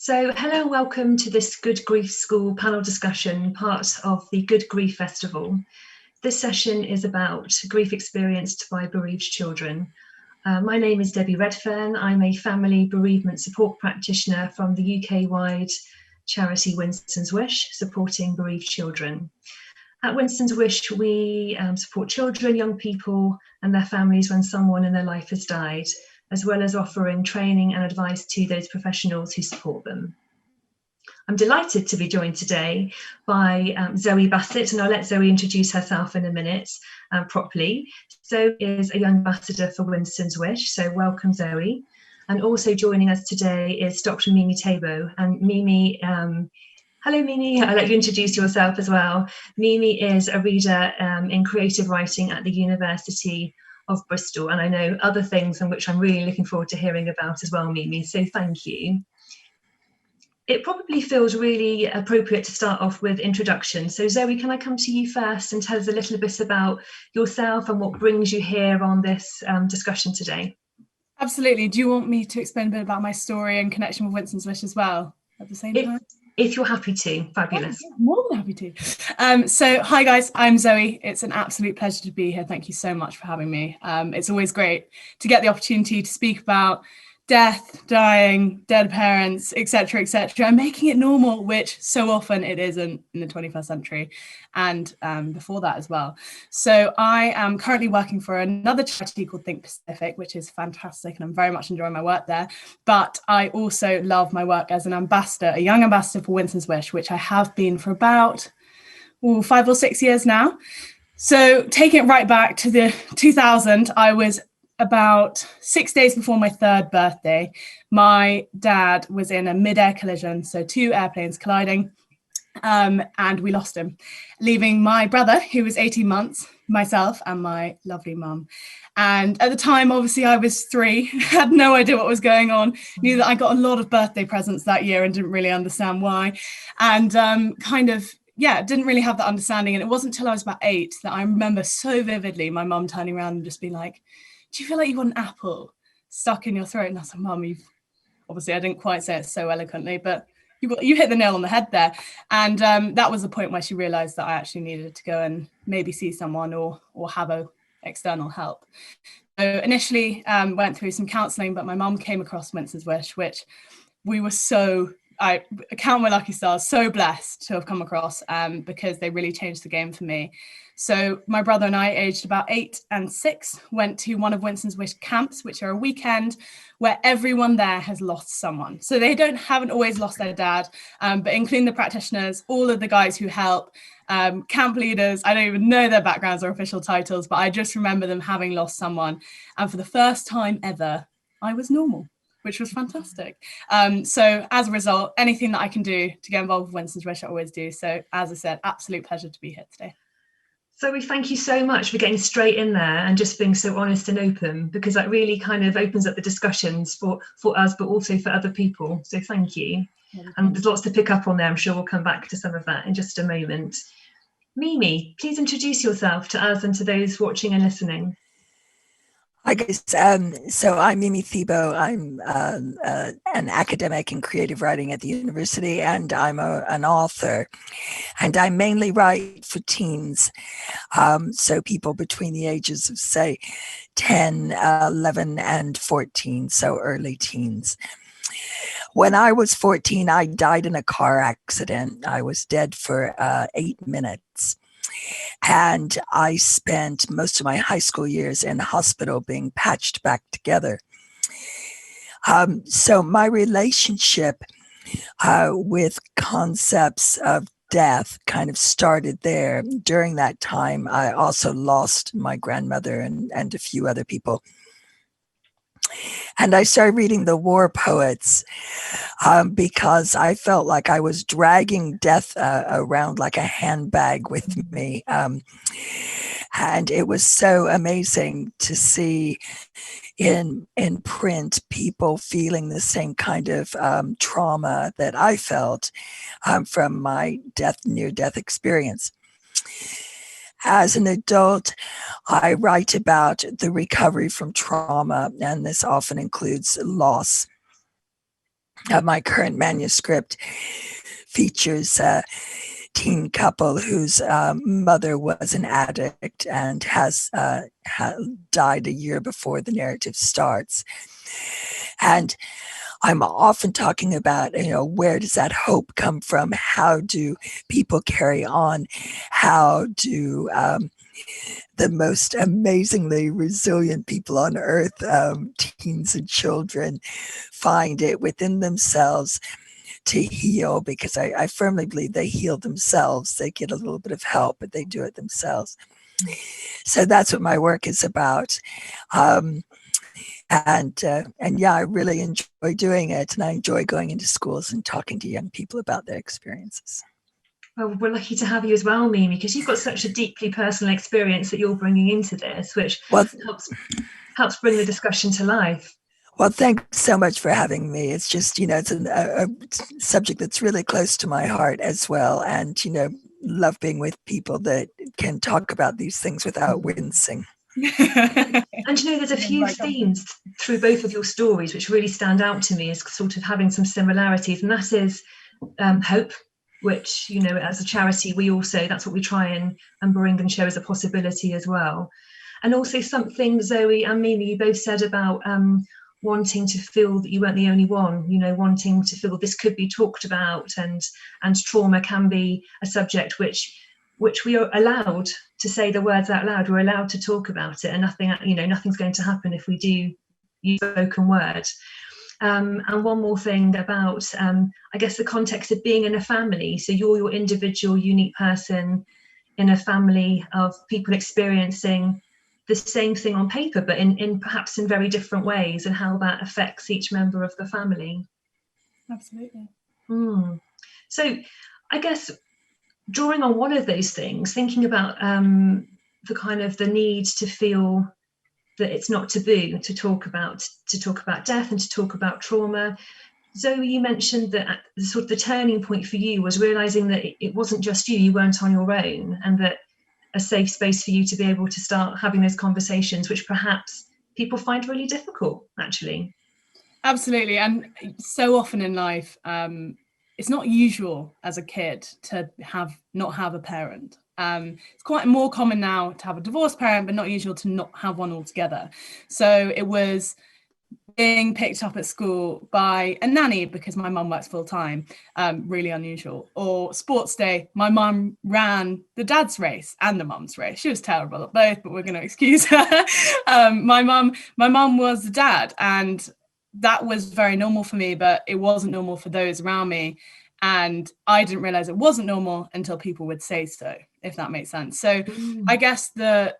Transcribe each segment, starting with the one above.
So, hello and welcome to this Good Grief School panel discussion, part of the Good Grief Festival. This session is about grief experienced by bereaved children. My name is Debbie Redfern. I'm a family bereavement support practitioner from the UK-wide charity Winston's Wish, supporting bereaved children. At Winston's Wish, we support children, young people and their families when someone in their life has died, as well as offering training and advice to those professionals who support them. I'm delighted to be joined today by Zoe Bassett, and I'll let Zoe introduce herself in a minute properly. Zoe is a young ambassador for Winston's Wish, so welcome Zoe. And also joining us today is Dr. Mimi Tabo. And Mimi, hello Mimi, I'll let you introduce yourself as well. Mimi is a reader in creative writing at the University of Bristol, and I know other things in which I'm really looking forward to hearing about as well, Mimi, so thank you. It probably feels really appropriate to start off with introduction. So Zoe, can I come to you first and tell us a little bit about yourself and what brings you here on this discussion today? Absolutely. Do you want me to explain a bit about my story and connection with Winston's Wish as well at the same time? If you're happy to, fabulous. Yeah, more than happy to. So hi guys, I'm Zoe. It's an absolute pleasure to be here. Thank you so much for having me. It's always great to get the opportunity to speak about death, dying, dead parents, etc., and making it normal, which so often it isn't in the 21st century and before that as well. So I am currently working for another charity called Think Pacific, which is fantastic, and I'm very much enjoying my work there. But I also love my work as an ambassador, a young ambassador for Winston's Wish, which I have been for about 5 or 6 years now. So taking it right back to the 2000, I was about 6 days before my 3rd birthday. My dad was in a mid-air collision, so 2 airplanes colliding, and we lost him, leaving my brother, who was 18 months, myself and my lovely mum. And at the time, obviously, I was 3, had no idea what was going on, knew that I got a lot of birthday presents that year and didn't really understand why, and didn't really have that understanding. And it wasn't until I was about 8 that I remember so vividly my mum turning around and just being like, "Do you feel like you've got an apple stuck in your throat?" And I was like, "Mum, obviously I didn't quite say it so eloquently, but you hit the nail on the head there." And that was the point where she realized that I actually needed to go and maybe see someone or have external help. So initially went through some counselling, but my mum came across Winston's Wish, which we were I count my lucky stars, so blessed to have come across because they really changed the game for me. So my brother and I, aged about 8 and 6, went to one of Winston's Wish camps, which are a weekend where everyone there has lost someone. So they haven't always lost their dad, but including the practitioners, all of the guys who help, camp leaders, I don't even know their backgrounds or official titles, but I just remember them having lost someone. And for the first time ever, I was normal, which was fantastic. So as a result, anything that I can do to get involved with Winston's Wish, I always do. So as I said, absolute pleasure to be here today. So we thank you so much for getting straight in there and just being so honest and open, because that really kind of opens up the discussions for us, but also for other people. So thank you. And there's lots to pick up on there. I'm sure we'll come back to some of that in just a moment. Mimi, please introduce yourself to us and to those watching and listening. Hi guys, so I'm Mimi Thibault. I'm an academic in creative writing at the university, and I'm an author, and I mainly write for teens, so people between the ages of say 10, 11 and 14, so early teens. When I was 14, I died in a car accident. I was dead for 8 minutes. And I spent most of my high school years in hospital being patched back together. So my relationship with concepts of death kind of started there. During that time, I also lost my grandmother and a few other people. And I started reading the war poets because I felt like I was dragging death around like a handbag with me. And it was so amazing to see in print people feeling the same kind of trauma that I felt from my near-death experience. As an adult, I write about the recovery from trauma, and this often includes loss. My current manuscript features a teen couple whose mother was an addict and has died a year before the narrative starts. And I'm often talking about, where does that hope come from? How do people carry on? How do the most amazingly resilient people on earth, teens and children, find it within themselves to heal? Because I firmly believe they heal themselves. They get a little bit of help, but they do it themselves. So that's what my work is about. And yeah, I really enjoy doing it, and I enjoy going into schools and talking to young people about their experiences. Well, we're lucky to have you as well, Mimi, because you've got such a deeply personal experience that you're bringing into this, which helps bring the discussion to life. Well, thanks so much for having me. It's just, it's a subject that's really close to my heart as well. And, love being with people that can talk about these things without wincing. And there's a few themes through both of your stories which really stand out to me as sort of having some similarities, and that is hope, which as a charity that's what we try and bring and show as a possibility as well. And also something Zoe and Mimi, you both said about wanting to feel that you weren't the only one, wanting to feel this could be talked about, and trauma can be a subject which we are allowed to say the words out loud. We're allowed to talk about it, and nothing's going to happen if we do use spoken word. And one more thing about, I guess, the context of being in a family. So you're your individual, unique person in a family of people experiencing the same thing on paper, but in perhaps in very different ways, and how that affects each member of the family. Absolutely. So I guess, drawing on one of those things, thinking about the kind of the need to feel that it's not taboo to talk about death and to talk about trauma. Zoe, you mentioned that sort of the turning point for you was realizing that it wasn't just you weren't on your own, and that a safe space for you to be able to start having those conversations, which perhaps people find really difficult, actually. Absolutely. And so often in life, it's not usual as a kid to not have a parent. It's quite more common now to have a divorced parent, but not usual to not have one altogether. So it was being picked up at school by a nanny because my mum works full time, really unusual. Or sports day, my mum ran the dad's race and the mum's race. She was terrible at both, but we're going to excuse her. My mum was the dad, and that was very normal for me, but it wasn't normal for those around me. And I didn't realize it wasn't normal until people would say so, if that makes sense. So I guess the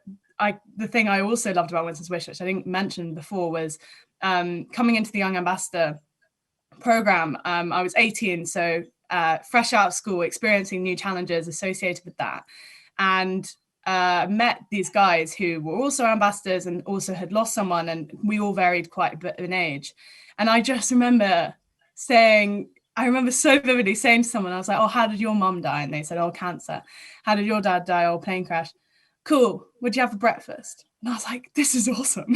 thing I also loved about Winston's Wish, which I didn't mention before, was coming into the Young Ambassador program. I was 18, so fresh out of school, experiencing new challenges associated with that. And met these guys who were also ambassadors and also had lost someone, and we all varied quite a bit in age. And I just remember I remember so vividly saying to someone, I was like, oh, how did your mum die? And they said, oh, cancer. How did your dad die? Oh, plane crash. Cool. What'd you have for breakfast? And I was like, this is awesome.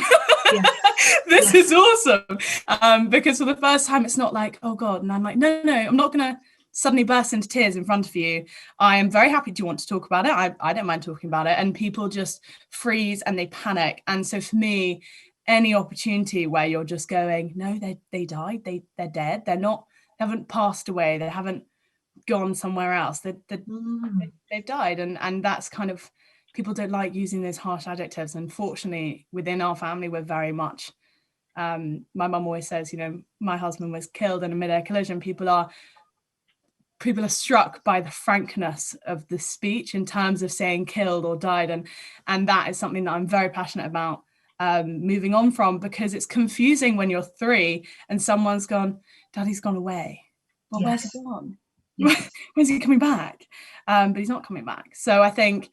This is awesome. Because for the first time, it's not like, oh God. And I'm like, no, I'm not going to suddenly burst into tears in front of you. I am very happy to want to talk about it. I don't mind talking about it. And people just freeze and they panic. And so for me, any opportunity where you're just going, no, they died. They're dead. They haven't passed away. They haven't gone somewhere else. They've died. And that's kind of, people don't like using those harsh adjectives. Unfortunately, within our family, we're very much, my mum always says, my husband was killed in a mid-air collision. People are struck by the frankness of the speech in terms of saying killed or died. And that is something that I'm very passionate about moving on from, because it's confusing when you're 3 and someone's gone, Daddy's gone away. Well, where's he gone? Yes. When's he coming back? But he's not coming back. So I think,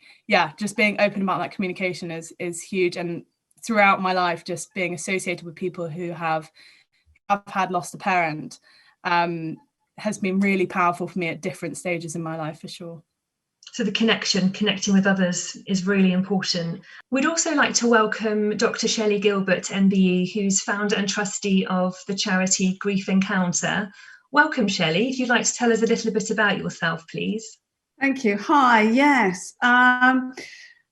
just being open about that communication is huge. And throughout my life, just being associated with people who have had lost a parent has been really powerful for me at different stages in my life, for sure. So the connecting with others is really important. We'd also like to welcome Dr. Shelley Gilbert, MBE, who's founder and trustee of the charity Grief Encounter. Welcome, Shelley. If you'd like to tell us a little bit about yourself, please. Thank you. Hi, yes. I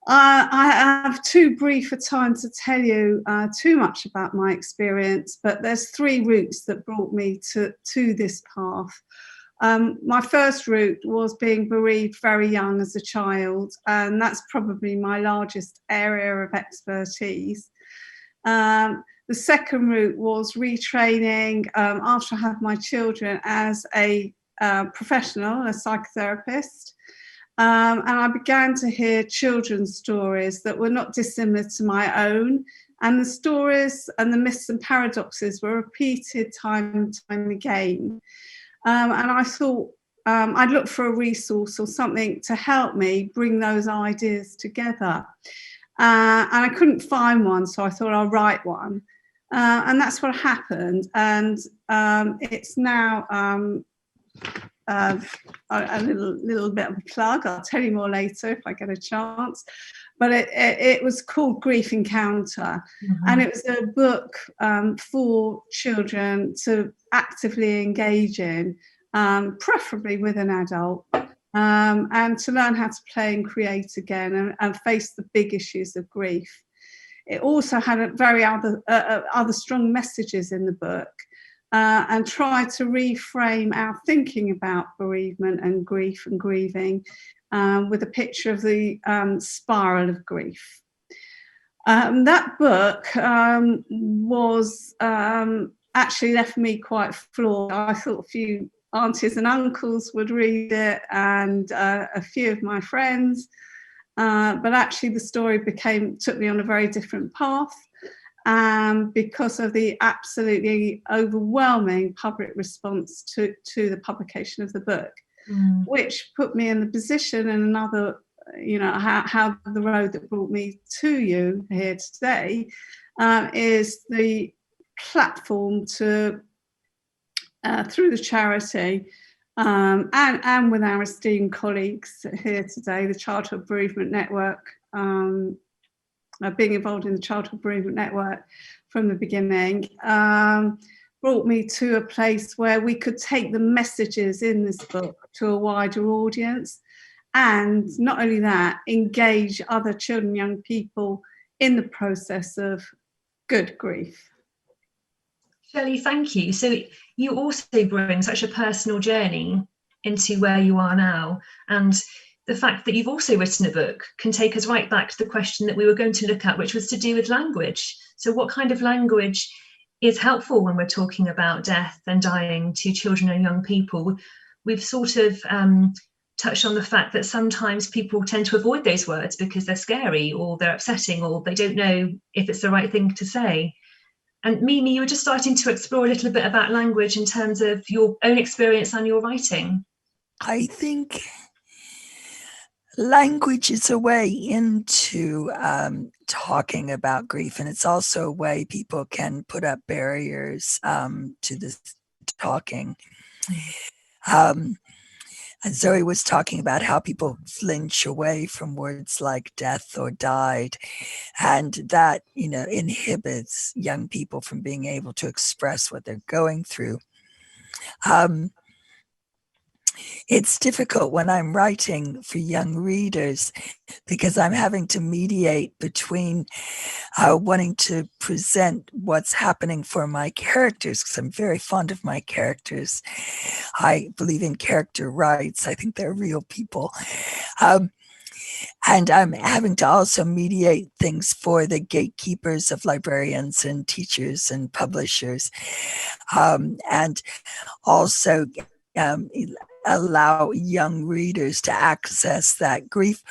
have too brief a time to tell you too much about my experience, but there's 3 routes that brought me to this path. My first route was being bereaved very young as a child, and that's probably my largest area of expertise. The second route was retraining after I had my children as a professional, a psychotherapist. And I began to hear children's stories that were not dissimilar to my own. And the stories and the myths and paradoxes were repeated time and time again. And I thought I'd look for a resource or something to help me bring those ideas together. And I couldn't find one, so I thought I'll write one. And that's what happened. And it's now a little bit of a plug. I'll tell you more later if I get a chance. But it was called Grief Encounter. And it was a book for children to actively engage in, preferably with an adult, and to learn how to play and create again and face the big issues of grief. It also had a very other strong messages in the book, and tried to reframe our thinking about bereavement and grief and grieving with a picture of the spiral of grief. That book was actually left me quite floored. I thought a few aunties and uncles would read it, and a few of my friends, but actually the story took me on a very different path. Because of the absolutely overwhelming public response to the publication of the book, which put me in the position in another, how the road that brought me to you here today is the platform to, through the charity and with our esteemed colleagues here today, the Childhood Bereavement Network, being involved in the Childhood Bereavement Network from the beginning, brought me to a place where we could take the messages in this book to a wider audience, and not only that, engage other children, young people in the process of good grief. Shelley, thank you. So you also bring such a personal journey into where you are now, and the fact that you've also written a book can take us right back to the question that we were going to look at, which was to do with language. So what kind of language is helpful when we're talking about death and dying to children and young people? We've sort of touched on the fact that sometimes people tend to avoid those words because they're scary or they're upsetting or they don't know if it's the right thing to say. And Mimi, you were just starting to explore a little bit about language in terms of your own experience and your writing. I think language is a way into talking about grief, and it's also a way people can put up barriers to this talking. And Zoe was talking about how people flinch away from words like death or died, and that, inhibits young people from being able to express what they're going through. It's difficult when I'm writing for young readers because I'm having to mediate between wanting to present what's happening for my characters, because I'm very fond of my characters. I believe in character rights. I think they're real people. And I'm having to also mediate things for the gatekeepers of librarians and teachers and publishers, and also allow young readers to access that grief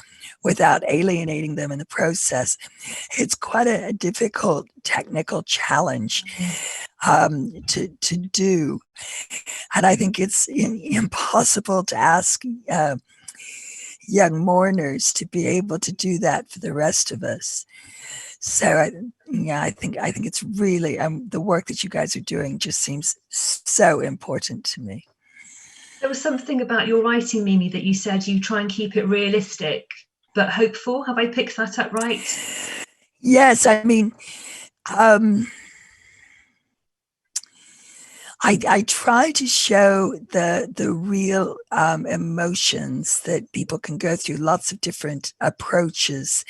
without alienating them in the process. It's quite a difficult technical challenge to do. And I think it's impossible to ask young mourners to be able to do that for the rest of us. So I think it's really the work that you guys are doing just seems so important to me. There was something about your writing, Mimi, that you said you try and keep it realistic but hopeful. Have I picked that up right? Yes, I mean, I try to show the real emotions that people can go through, lots of different approaches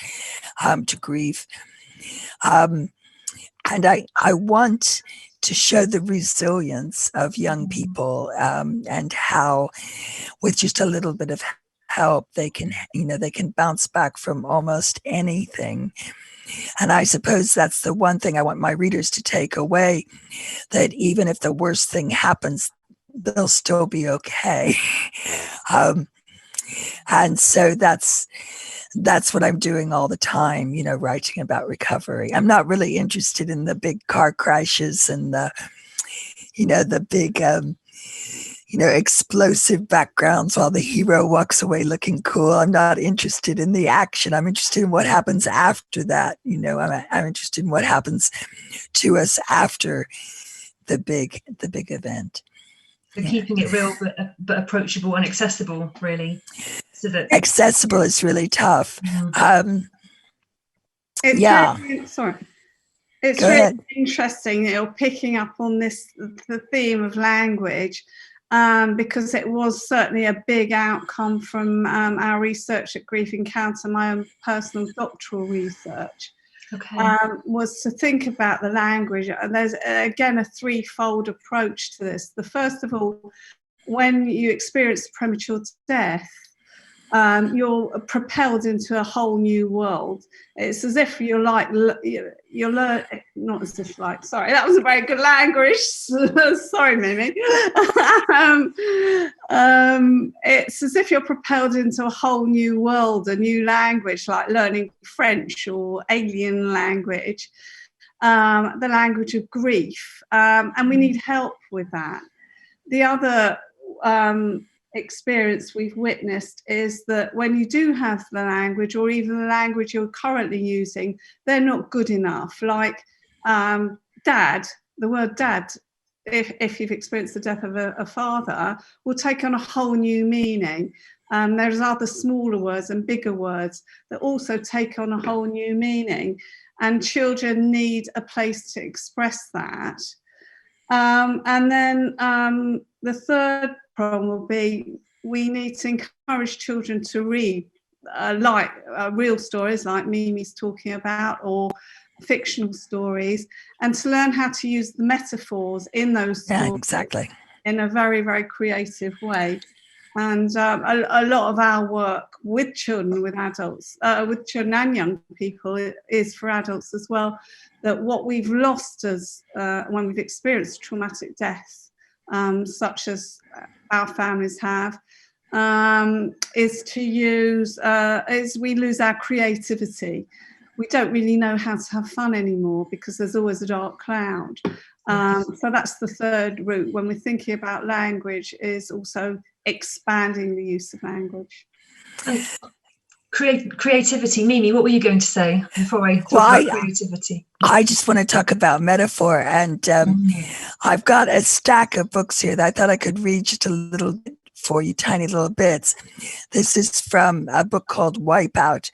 to grief. And I want to show the resilience of young people, and how with just a little bit of help they can bounce back from almost anything. And I suppose that's the one thing I want my readers to take away, that even if the worst thing happens, they'll still be okay. And so that's what I'm doing all the time, writing about recovery. I'm not really interested in the big car crashes and the big, explosive backgrounds while the hero walks away looking cool. I'm not interested in the action. I'm interested in what happens after that. I'm interested in what happens to us after the big event. So keeping it real but approachable and accessible, really. So that accessible is really tough. It's yeah. It's really interesting that you're picking up on the theme of language, because it was certainly a big outcome from our research at Grief Encounter, my own personal doctoral research. Was to think about the language. And there's, again, a threefold approach to this. The first of all, when you experience premature death, you're propelled into a whole new world. It's as if you're not as if like, sorry, that was a very good language. Sorry, Mimi. It's as if you're propelled into a whole new world, a new language, like learning French or alien language, the language of grief. And we need help with that. The other experience we've witnessed is that when you do have the language, or even the language you're currently using, they're not good enough. Like dad, the word dad, if you've experienced the death of a father, will take on a whole new meaning. There's other smaller words and bigger words that also take on a whole new meaning, and children need a place to express that. And then the third problem will be, we need to encourage children to read real stories like Mimi's talking about, or fictional stories, and to learn how to use the metaphors in those stories in a very, very creative way. And a lot of our work with children, with adults, with children and young people, is for adults as well. That what we've lost as when we've experienced traumatic death, such as our families have, is to use, is we lose our creativity. We don't really know how to have fun anymore because there's always a dark cloud. So that's the third route when we're thinking about language, is also expanding the use of language. Creativity. Mimi, what were you going to say before I talk about creativity? I just want to talk about metaphor, and I've got a stack of books here that I thought I could read just a little bit for you, tiny little bits. This is from a book called Wipeout.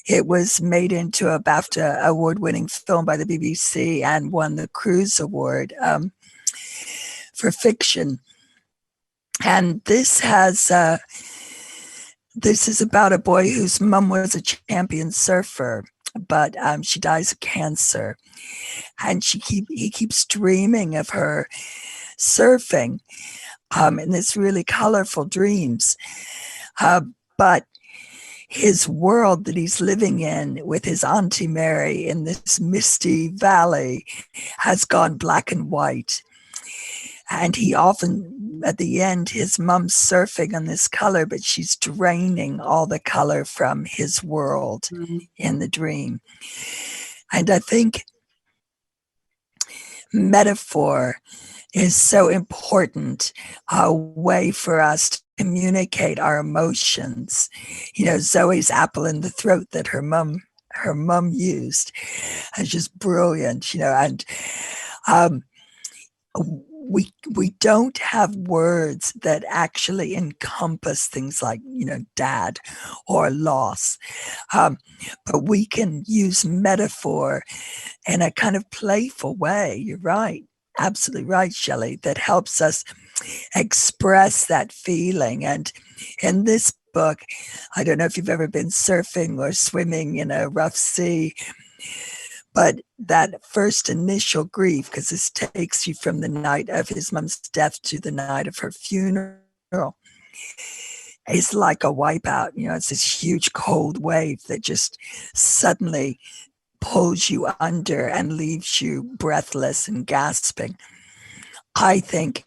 It was made into a BAFTA award-winning film by the BBC and won the Cruz Award for fiction. And this is about a boy whose mom was a champion surfer, but she dies of cancer, and he keeps dreaming of her surfing in this really colorful dreams. But his world that he's living in with his Auntie Mary in this misty valley has gone black and white. And he often, at the end, his mom's surfing on this color, but she's draining all the color from his world in the dream. And I think metaphor is so important, a way for us to communicate our emotions. Zoe's apple in the throat that her mom is just brilliant, and we don't have words that actually encompass things like, dad or loss, but we can use metaphor in a kind of playful way. You're right, absolutely right, Shelley, that helps us express that feeling. And in this book, I don't know if you've ever been surfing or swimming in a rough sea, but that first initial grief, because this takes you from the night of his mom's death to the night of her funeral, is like a wipeout. It's this huge cold wave that just suddenly pulls you under and leaves you breathless and gasping. I think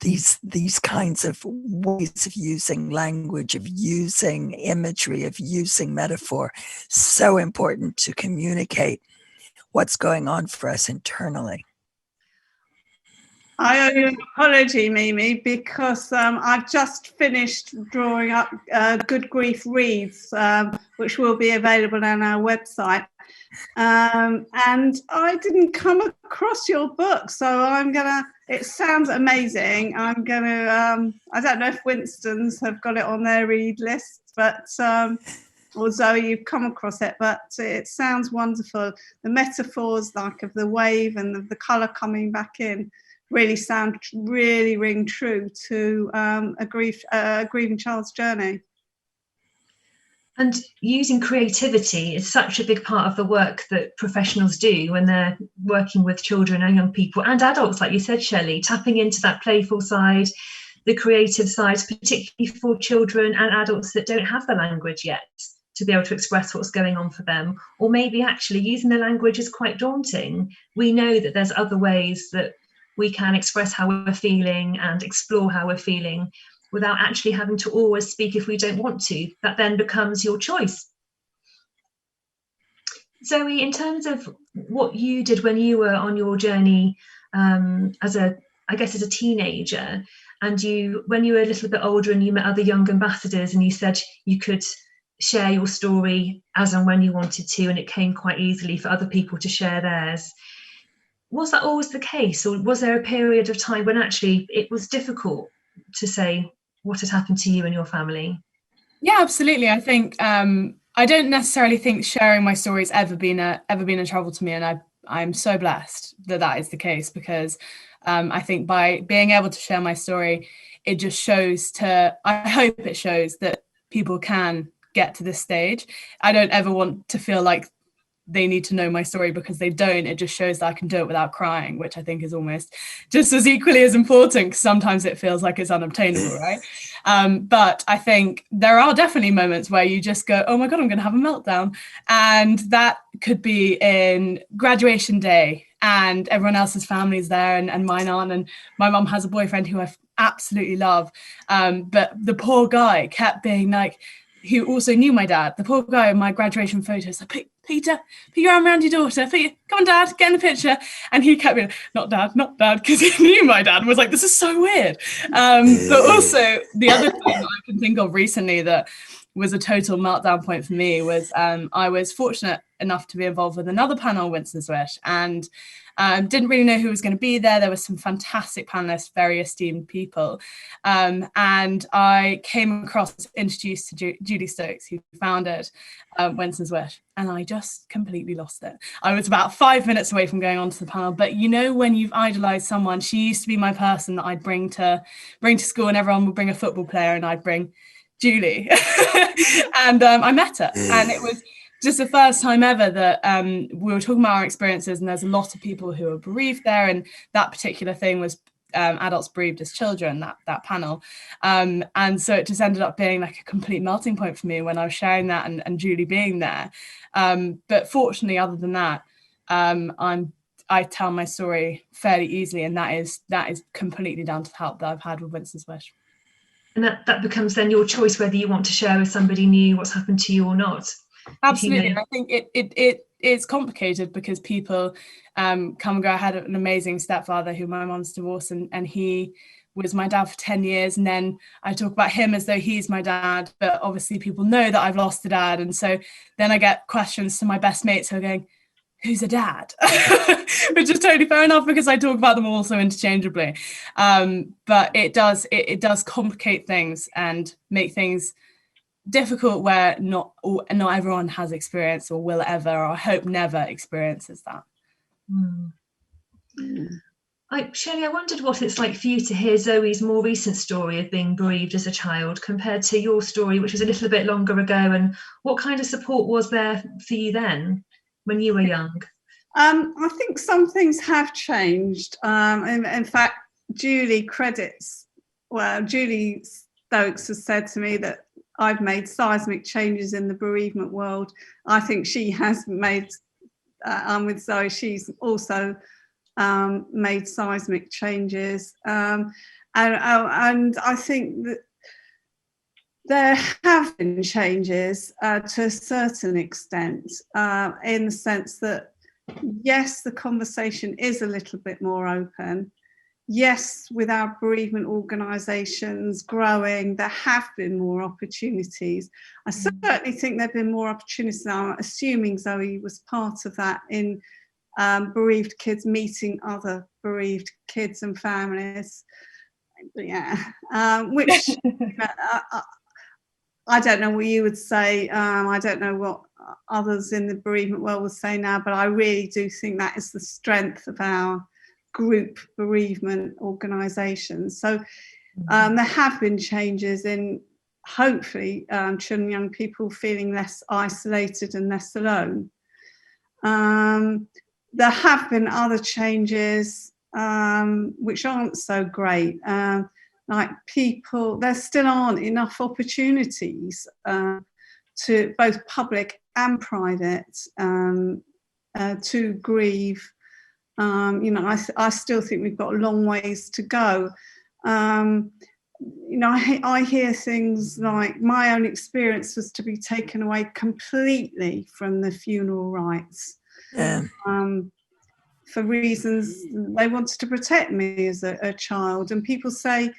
these kinds of ways of using language, of using imagery, of using metaphor, so important to communicate what's going on for us internally. I owe you an apology, Mimi, because I've just finished drawing up Good Grief Reads, which will be available on our website. And I didn't come across your book, so it sounds amazing. I don't know if Winston's have got it on their read list, but or Zoe, you've come across it, but it sounds wonderful. The metaphors, like of the wave and the colour coming back in, really ring true to a grieving child's journey. And using creativity is such a big part of the work that professionals do when they're working with children and young people and adults, like you said, Shelley, tapping into that playful side, the creative side, particularly for children and adults that don't have the language yet to be able to express what's going on for them, or maybe actually using the language is quite daunting. We know that there's other ways that we can express how we're feeling and explore how we're feeling without actually having to always speak if we don't want to. That then becomes your choice. Zoe, in terms of what you did when you were on your journey as a teenager, and when you were a little bit older and you met other young ambassadors and you said you could share your story as and when you wanted to, and it came quite easily for other people to share theirs. Was that always the case, or was there a period of time when actually it was difficult to say what had happened to you and your family? Yeah, absolutely. I think I don't necessarily think sharing my story has ever been a trouble to me, and I'm so blessed that is the case, because I think by being able to share my story, it just I hope it shows that people can get to this stage. I don't ever want to feel like they need to know my story, because they don't. It just shows that I can do it without crying, which I think is almost just as equally as important, because sometimes it feels like it's unobtainable, right? But I think there are definitely moments where you just go, oh my God, I'm going to have a meltdown. And that could be in graduation day and everyone else's family's there and mine aren't. And my mum has a boyfriend who I absolutely love. But the poor guy kept being like, who also knew my dad, the poor guy in my graduation photos, like, Peter, put your arm around your daughter. Come on, Dad, get in the picture. And he kept being, not Dad, because he knew my dad, was like, this is so weird. But also the other thing that I can think of recently that was a total meltdown point for me was I was fortunate enough to be involved with another panel, Winston's Wish, and didn't really know who was going to be there. There were some fantastic panelists, very esteemed people. And I came across, introduced to Julie Stokes, who founded Winston's Wish, and I just completely lost it. I was about 5 minutes away from going on to the panel, but you know, when you've idolized someone, she used to be my person that I'd bring to school, and everyone would bring a football player and I'd bring Julie. And I met her, and it was just the first time ever that we were talking about our experiences, and there's a lot of people who are bereaved there, and that particular thing was adults bereaved as children, that panel. And so it just ended up being like a complete melting point for me when I was sharing that and Julie being there. But fortunately, other than that, I tell my story fairly easily, and that is completely down to the help that I've had with Winston's Wish. And that becomes then your choice whether you want to share with somebody new what's happened to you or not. Absolutely. And I think it's complicated because people come and go. I had an amazing stepfather who my mum's divorced, and he was my dad for 10 years. And then I talk about him as though he's my dad, but obviously people know that I've lost a dad. And so then I get questions to my best mates who are going, who's a dad? Which is totally fair enough, because I talk about them all so interchangeably. But it does complicate things and make things difficult where not everyone has experienced or will ever, or I hope never experiences that. Shelley, I wondered what it's like for you to hear Zoe's more recent story of being bereaved as a child compared to your story, which was a little bit longer ago, and what kind of support was there for you then when you were young? I think some things have changed. In fact, Julie Stokes has said to me that I've made seismic changes in the bereavement world. I think she has made, I'm with Zoe, she's also made seismic changes. And I think that there have been changes to a certain extent, in the sense that, yes, the conversation is a little bit more open. Yes, with our bereavement organisations growing, there have been more opportunities. I certainly think there have been more opportunities now, assuming Zoe was part of that, in bereaved kids meeting other bereaved kids and families. Yeah, which I don't know what you would say. I don't know what others in the bereavement world would say now, but I really do think that is the strength of our group bereavement organisations. So there have been changes in, hopefully, children and young people feeling less isolated and less alone. There have been other changes which aren't so great. Like people, there still aren't enough opportunities to both public and private to grieve. I still think we've got a long ways to go. I hear things like, my own experience was to be taken away completely from the funeral rites. For reasons they wanted to protect me as a child, and people say,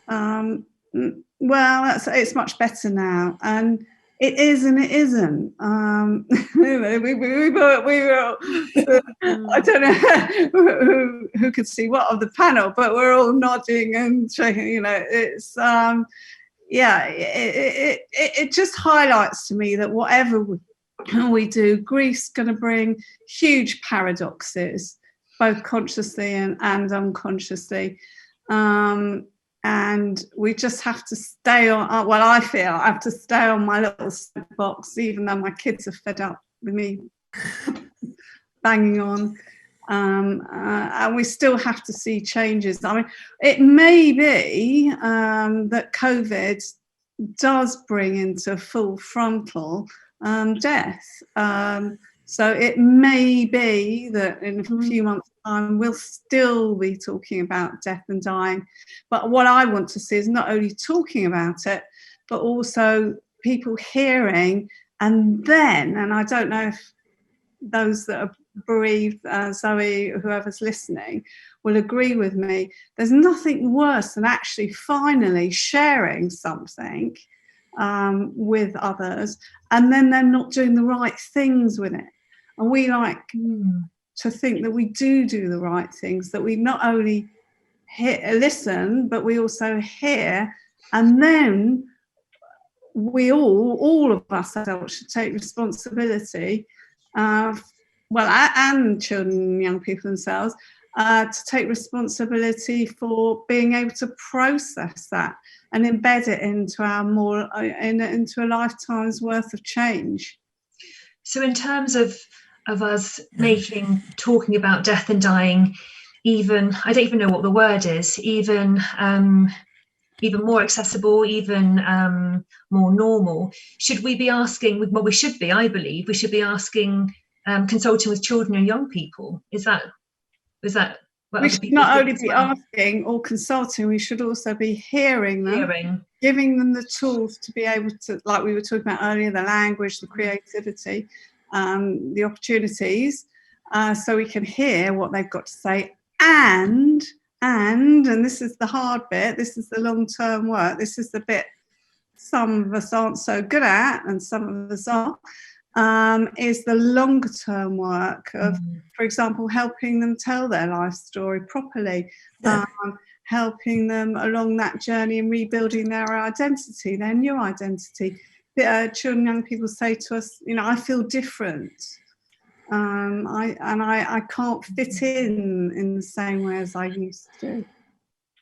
well, it's much better now, and it is and it isn't. We were I don't know who could see what of the panel, but we're all nodding and shaking. It's it just highlights to me that whatever we do, grief's going to bring huge paradoxes, both consciously and unconsciously. And we just have to stay on, well, I feel I have to stay on my little box, even though my kids are fed up with me banging on. And we still have to see changes. I mean, it may be that COVID does bring into full frontal death. So it may be that in a few months' time we'll still be talking about death and dying. But what I want to see is not only talking about it, but also people hearing, and I don't know if those that are bereaved, Zoe, whoever's listening, will agree with me. There's nothing worse than actually finally sharing something with others, and then they're not doing the right things with it. And we like to think that we do the right things, that we not only listen, but we also hear, and then we all of us adults should take responsibility, and children and young people themselves, to take responsibility for being able to process that and embed it into into a lifetime's worth of change. So in terms of us talking about death and dying, even, I don't even know what the word is, even more accessible, even more normal, should we be asking, well, we should be, I believe, we should be asking, consulting with children and young people. Is that what we should not only be asking or consulting, we should also be hearing them, giving them the tools to be able to, like we were talking about earlier, the language, the creativity, the opportunities, so we can hear what they've got to say, and this is the hard bit, this is the long-term work, this is the bit some of us aren't so good at and some of us are, is the longer term work of, for example, helping them tell their life story properly, helping them along that journey and rebuilding their identity, their new identity. Children, young people say to us, you know, I feel different. I can't fit in the same way as I used to.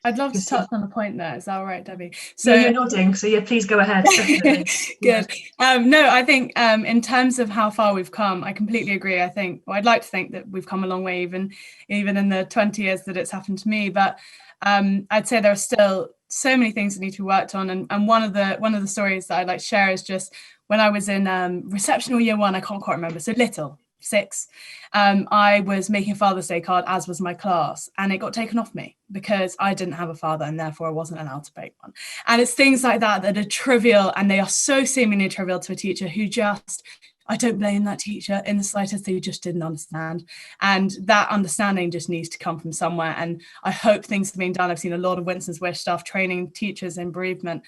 I'd love to touch on the point there. Is that all right, Debbie? So yeah, you're nodding. So yeah, please go ahead. Definitely. Good. No, I think in terms of how far we've come, I completely agree. I think, well, I'd like to think that we've come a long way, even in the 20 years that it's happened to me. But I'd say there are still so many things that need to be worked on. And one of the stories that I'd like to share is just when I was in reception or year one, I can't quite remember. So little. 6, I was making a Father's Day card, as was my class, and it got taken off me because I didn't have a father and therefore I wasn't allowed to make one. And it's things like that that are trivial, and they are so seemingly trivial to a teacher who just, I don't blame that teacher in the slightest, they just didn't understand. And that understanding just needs to come from somewhere. And I hope things are being done. I've seen a lot of Winston's Wish stuff, training teachers in bereavement,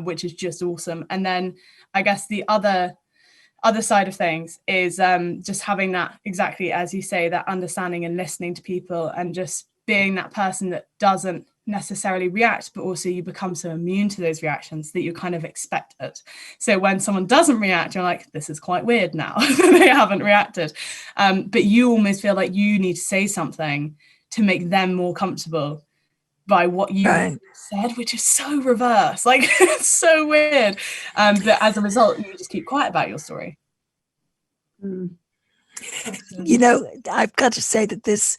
which is just awesome. And then I guess the other side of things is just having that, exactly as you say, that understanding and listening to people, and just being that person that doesn't necessarily react, but also you become so immune to those reactions that you kind of expect it. So when someone doesn't react, you're like, this is quite weird now. They haven't reacted. But you almost feel like you need to say something to make them more comfortable by what you said, which is so reverse, like it's so weird. That as a result, you just keep quiet about your story. You know, I've got to say that this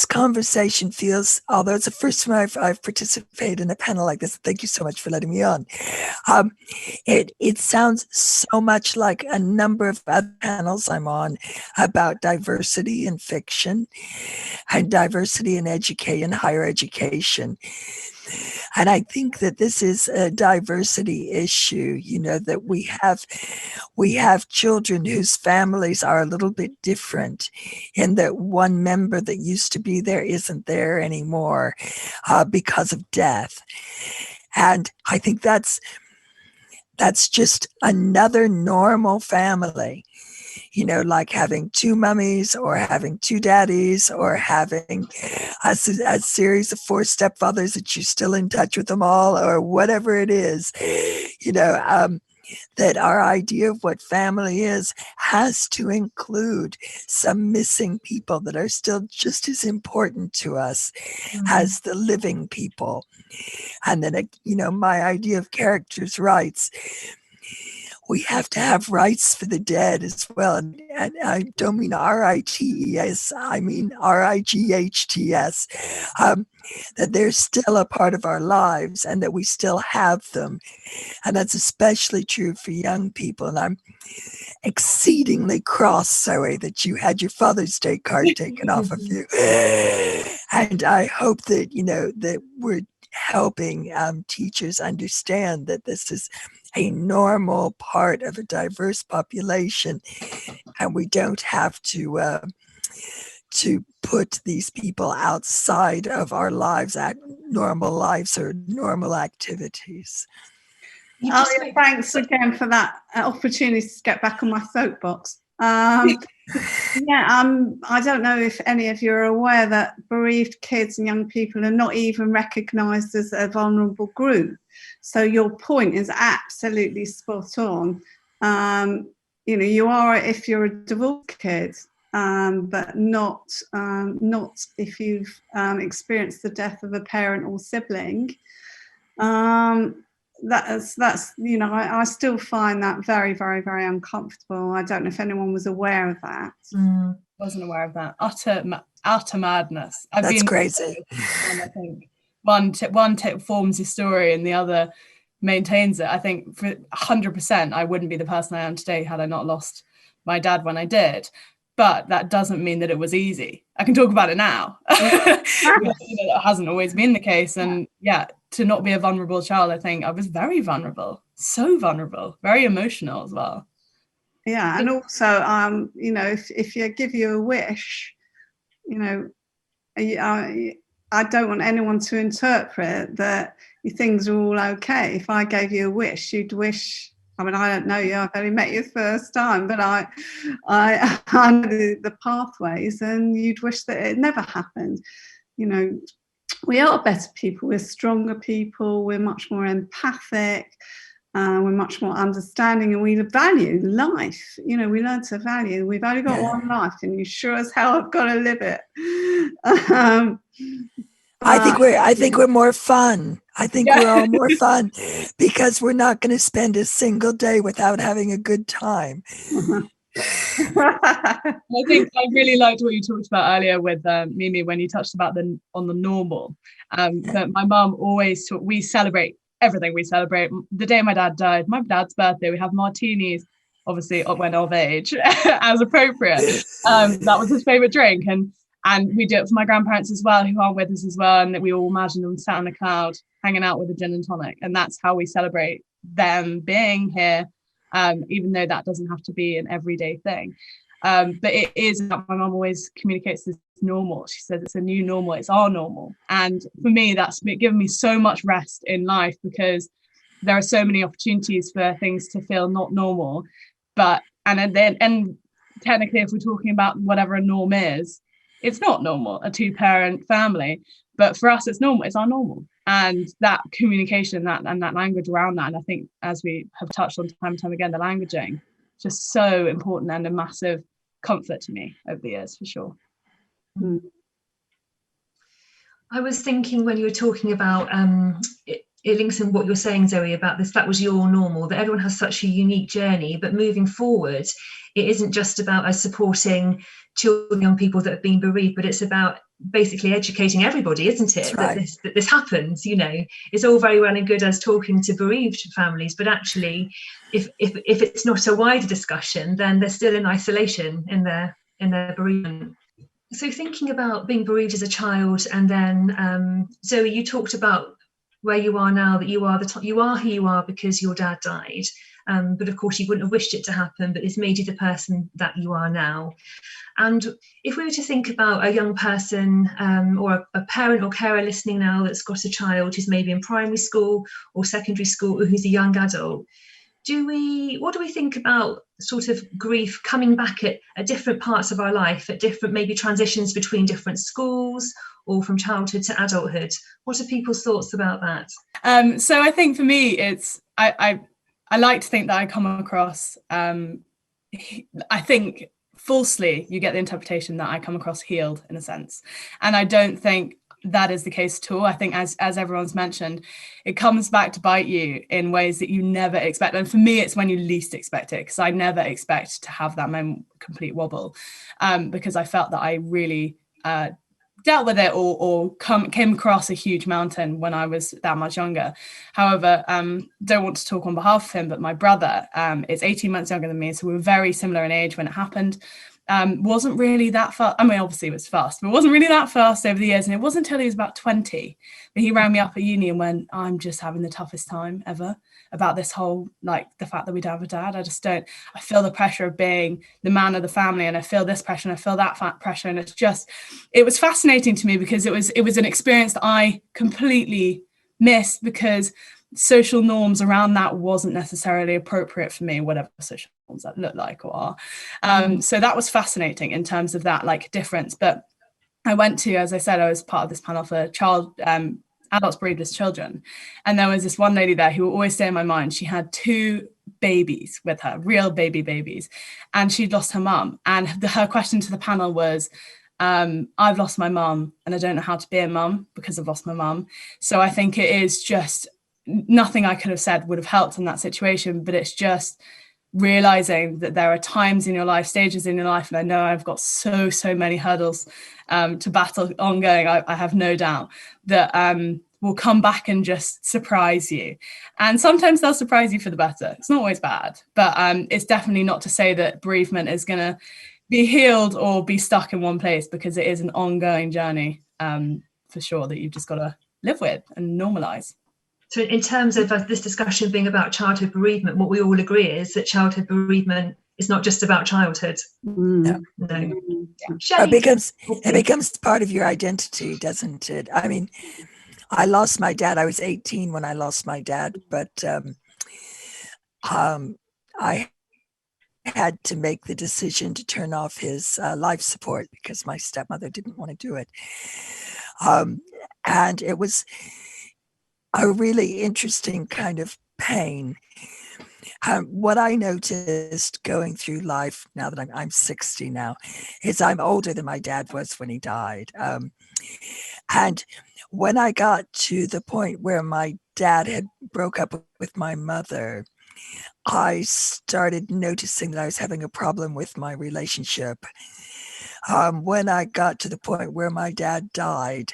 conversation feels, although it's the first time I've participated in a panel like this, thank you so much for letting me on. It sounds so much like a number of other panels I'm on about diversity in fiction and diversity in higher education. And I think that this is a diversity issue, you know, that we have children whose families are a little bit different, in that one member that used to be there isn't there anymore because of death. And I think that's just another normal family. You know, like having 2 mummies or having 2 daddies or having a series of 4 stepfathers that you're still in touch with them all, or whatever it is, you know, that our idea of what family is has to include some missing people that are still just as important to us as the living people. And then, you know, my idea of characters' rights, we have to have rights for the dead as well. And I don't mean R-I-T-E-S, I mean R-I-G-H-T-S, that they're still a part of our lives and that we still have them. And that's especially true for young people. And I'm exceedingly cross, Zoe, that you had your Father's Day card taken off of you. And I hope that, you know, that we're helping teachers understand that this is a normal part of a diverse population, and we don't have to put these people outside of our lives, normal lives or normal activities. Thanks again for that opportunity to get back on my soapbox. I don't know if any of you are aware that bereaved kids and young people are not even recognised as a vulnerable group. So your point is absolutely spot on. You know, you are if you're a divorced kid, but not if you've experienced the death of a parent or sibling. That's you know, I still find that very, very, very uncomfortable. I don't know if anyone was aware of that. Wasn't aware of that. Utter madness. That's crazy. I think one forms your story and the other maintains it. I think for 100%, I wouldn't be the person I am today had I not lost my dad when I did. But that doesn't mean that it was easy. I can talk about it now. That hasn't always been the case. And yeah, to not be a vulnerable child, I think I was very vulnerable, so vulnerable, very emotional as well. Yeah, and also, you know, if you give you a wish, you know, I don't want anyone to interpret that things are all okay. If I gave you a wish, you'd wish I mean, I don't know you. I've only met you the first time, but I know the pathways, and you'd wish that it never happened. You know, we are better people. We're stronger people. We're much more empathic. We're much more understanding, and we value life. You know, we learn to value. We've only got one life, and you sure as hell have got to live it. I think we're more fun. I think we're all more fun because we're not going to spend a single day without having a good time. I think I really liked what you talked about earlier with Mimi, when you touched about the normal. But my mum always we celebrate everything. We celebrate the day my dad died, my dad's birthday. We have martinis, obviously when of age, as appropriate. That was his favorite drink, and we do it for my grandparents as well, who are with us as well, and that we all imagine them sat on a cloud hanging out with a gin and tonic, and that's how we celebrate them being here. Even though that doesn't have to be an everyday thing. But it is, my mum always communicates this normal. She says it's a new normal, it's our normal. And for me, that's given me so much rest in life, because there are so many opportunities for things to feel not normal. And technically, if we're talking about whatever a norm is, it's not normal, a 2-parent family. But for us, it's normal, it's our normal. And that communication, that language around that, and I think, as we have touched on time and time again, the languaging, just so important and a massive comfort to me over the years, for sure. I was thinking when you were talking about it links in what you're saying, Zoe, about this, that was your normal, that everyone has such a unique journey, but moving forward, it isn't just about us supporting children, young people that have been bereaved, but it's about basically educating everybody, isn't it? Right. That this happens. You know, it's all very well and good us talking to bereaved families, but actually, if it's not a wider discussion, then they're still in isolation in their bereavement. So thinking about being bereaved as a child, and then Zoe, you talked about where you are now, that you are who you are because your dad died, but of course you wouldn't have wished it to happen, but it's made you the person that you are now. And if we were to think about a young person or a parent or carer listening now that's got a child who's maybe in primary school or secondary school, or who's a young adult, what do we think about sort of grief coming back at different parts of our life, at different maybe transitions between different schools or from childhood to adulthood? What are people's thoughts about that? So I think for me, it's I like to think that I come across, I think falsely, you get the interpretation that I come across healed in a sense, and I don't think that is the case at all. I think, as everyone's mentioned, it comes back to bite you in ways that you never expect. And for me, it's when you least expect it, because I never expect to have that complete wobble, because I felt that I really dealt with it or came across a huge mountain when I was that much younger. However, don't want to talk on behalf of him, but my brother is 18 months younger than me, so we were very similar in age when it happened. Wasn't really that fast. I mean, obviously it was fast, but it wasn't really that fast over the years. And it wasn't until he was about 20 that he rang me up at uni and went, I'm just having the toughest time ever about this whole, like, the fact that we don't have a dad. I feel the pressure of being the man of the family, and I feel this pressure and I feel that pressure. And it was fascinating to me, because it was an experience that I completely missed, because social norms around that wasn't necessarily appropriate for me, whatever social norms that look like or are. So that was fascinating in terms of that, like, difference. But I went to, as I said, I was part of this panel for adults bereaved as children, and there was this one lady there who will always stay in my mind. She had 2 babies with her, real babies, and she'd lost her mum, and her question to the panel was, I've lost my mum and I don't know how to be a mum because I've lost my mum. So I think it is just, nothing I could have said would have helped in that situation, but it's just realizing that there are times in your life, stages in your life, and I know I've got so many hurdles to battle ongoing, I have no doubt, that will come back and just surprise you. And sometimes they'll surprise you for the better. It's not always bad, but it's definitely not to say that bereavement is going to be healed or be stuck in one place, because it is an ongoing journey, for sure, that you've just got to live with and normalize. So in terms of this discussion being about childhood bereavement, what we all agree is that childhood bereavement is not just about childhood. No. Yeah. It becomes part of your identity, doesn't it? I mean, I lost my dad. I was 18 when I lost my dad, but I had to make the decision to turn off his life support because my stepmother didn't want to do it. And it was a really interesting kind of pain. What I noticed going through life now that I'm 60 now is I'm older than my dad was when he died. And when I got to the point where my dad had broke up with my mother, I started noticing that I was having a problem with my relationship. When I got to the point where my dad died,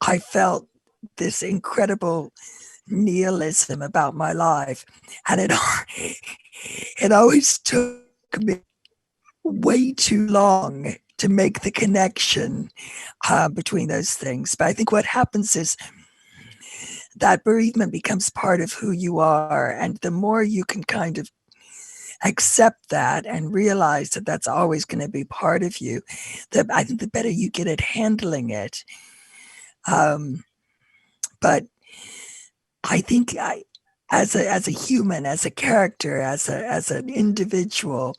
I felt this incredible nihilism about my life. And it always took me way too long to make the connection between those things. But I think what happens is that bereavement becomes part of who you are. And the more you can kind of accept that and realize that that's always going to be part of you, I think the better you get at handling it. But I think as a human, as a character, as an individual,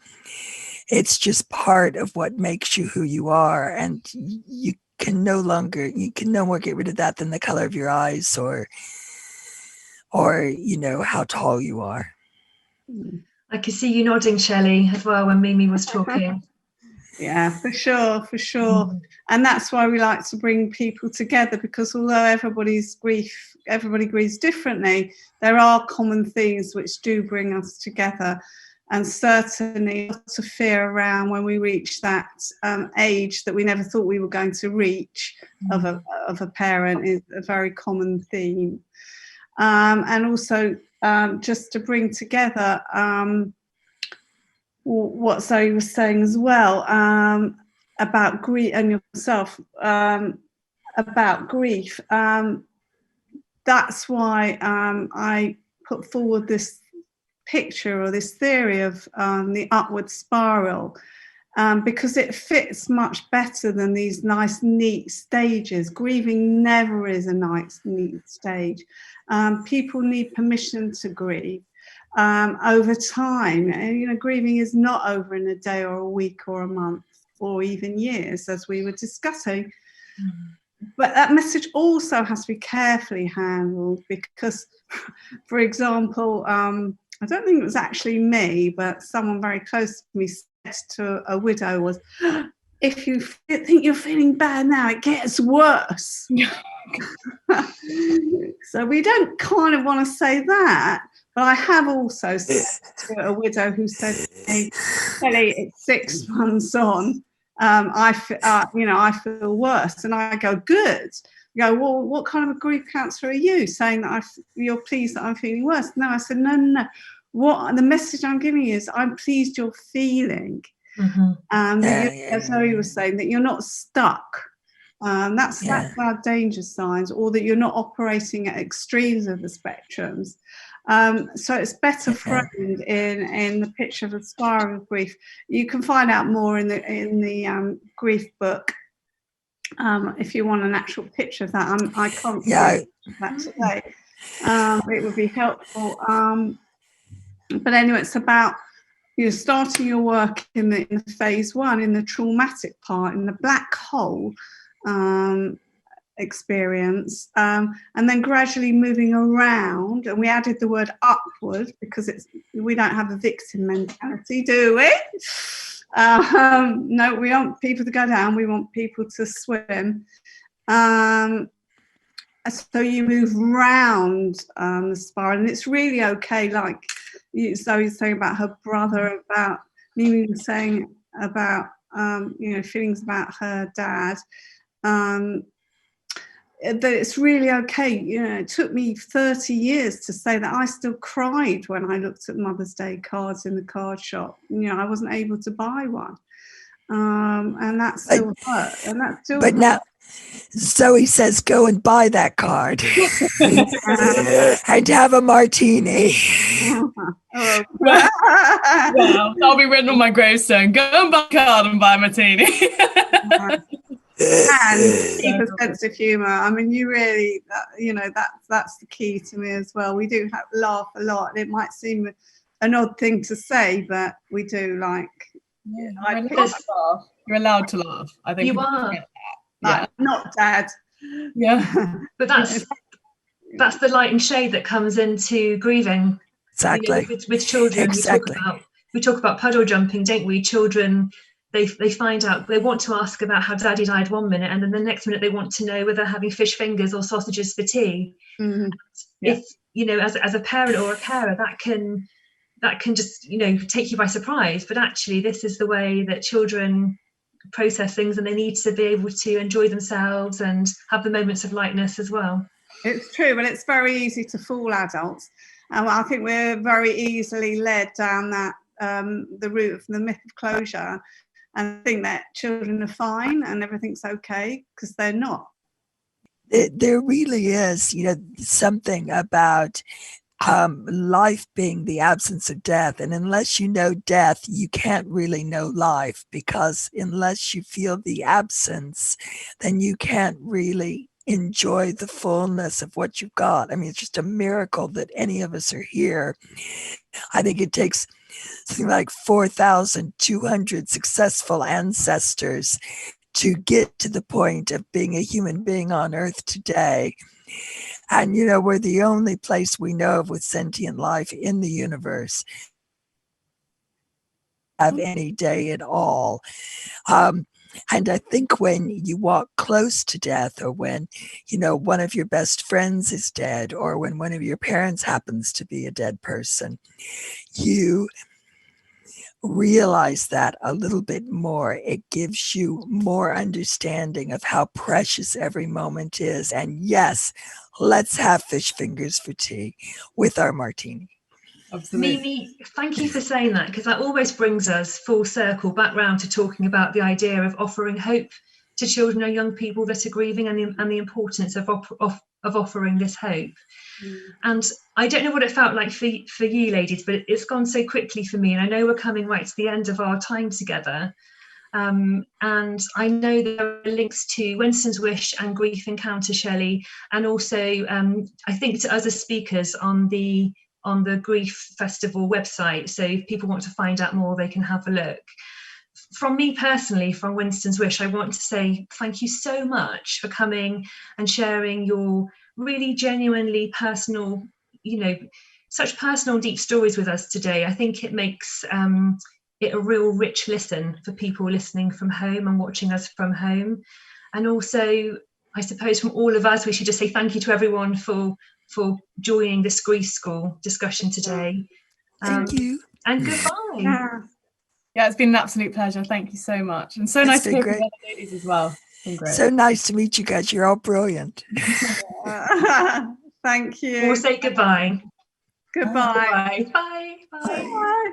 it's just part of what makes you who you are, and you can no more get rid of that than the color of your eyes or how tall you are. I could see you nodding, Shelley, as well when Mimi was talking. Yeah, for sure. And that's why we like to bring people together, because although everybody grieves differently, there are common themes which do bring us together. And certainly lots of fear around when we reach that age that we never thought we were going to reach of a parent is a very common theme. And also just to bring together what Zoe was saying as well about grief and yourself about grief. That's why I put forward this picture or this theory of the upward spiral, because it fits much better than these nice, neat stages. Grieving never is a nice, neat stage. People need permission to grieve. Over time, and grieving is not over in a day or a week or a month or even years, as we were discussing. But that message also has to be carefully handled, because, for example, I don't think it was actually me, but someone very close to me said to a widow was, if you think you're feeling bad now, it gets worse. So we don't kind of want to say that. But I have also said to a widow who said to me, Kelly, it's 6 months on, I feel worse. And I go, good. You go, well, what kind of a grief counsellor are you, saying that you're pleased that I'm feeling worse? No, I said, no. What the message I'm giving you is I'm pleased you're feeling. As Zoe was saying, that you're not stuck. That's our danger signs, or that you're not operating at extremes of the spectrums. So it's better framed in the picture of a spiral of grief. You can find out more in the grief book if you want an actual picture of that. I can't see that today. It would be helpful. But anyway, it's about starting your work in the phase one, in the traumatic part, in the black hole experience, and then gradually moving around. And we added the word upward because we don't have a victim mentality, do we? No, we want people to go down, we want people to swim. So you move round the spiral, and it's really okay, like Zoe's saying about her brother, about Mimi was saying about feelings about her dad, that it's really okay. It took me 30 years to say that I still cried when I looked at Mother's Day cards in the card shop. I wasn't able to buy one, and that still hurt. And that still. But now, Zoe says, go and buy that card and have a martini. Well, that'll be written on my gravestone. Go and buy a card and buy a martini. and keep a sense of humour. I mean, you really, that's the key to me as well. We do laugh a lot. It might seem an odd thing to say, but we do like. Yeah, you're allowed to laugh. I think you are. Yeah, not Dad. Yeah, but that's the light and shade that comes into grieving. Exactly. With children, exactly. we talk about puddle jumping, don't we? Children, they find out, they want to ask about how Daddy died one minute, and then the next minute they want to know whether they're having fish fingers or sausages for tea. Mm-hmm. If as a parent or a carer, that can just take you by surprise. But actually, this is the way that children process things, and they need to be able to enjoy themselves and have the moments of lightness as well. It's true, but it's very easy to fool adults. And I think we're very easily led down that the route of the myth of closure, and think that children are fine and everything's okay, because they're not. There really is, something about life being the absence of death. And unless you know death, you can't really know life, because unless you feel the absence, then you can't really enjoy the fullness of what you've got. I mean, it's just a miracle that any of us are here. I think it takes something like 4,200 successful ancestors to get to the point of being a human being on Earth today. And, we're the only place we know of with sentient life in the universe have any day at all. And I think when you walk close to death, or when, one of your best friends is dead, or when one of your parents happens to be a dead person, you realize that a little bit more. It gives you more understanding of how precious every moment is. And yes, let's have fish fingers for tea with our martini. Absolutely. Mimi, thank you for saying that, because that always brings us full circle back round to talking about the idea of offering hope to children and young people that are grieving, and the importance of offering this hope. And I don't know what it felt like for you ladies, but it's gone so quickly for me, and I know we're coming right to the end of our time together. And I know there are links to Winston's Wish and Grief Encounter, Shelley, and also I think to other speakers on the Grief Festival website. So if people want to find out more, they can have a look. From me personally, from Winston's Wish, I want to say thank you so much for coming and sharing your really genuinely personal, such personal, deep stories with us today. I think it makes it a real rich listen for people listening from home and watching us from home. And also, I suppose from all of us, we should just say thank you to everyone for joining this Grief School discussion today. Thank you. And goodbye. Yeah, it's been an absolute pleasure. Thank you so much. And so nice to hear from the other ladies as well. It's been great. So nice to meet you guys. You're all brilliant. Thank you. We'll say goodbye. Goodbye. Bye. Bye. Bye.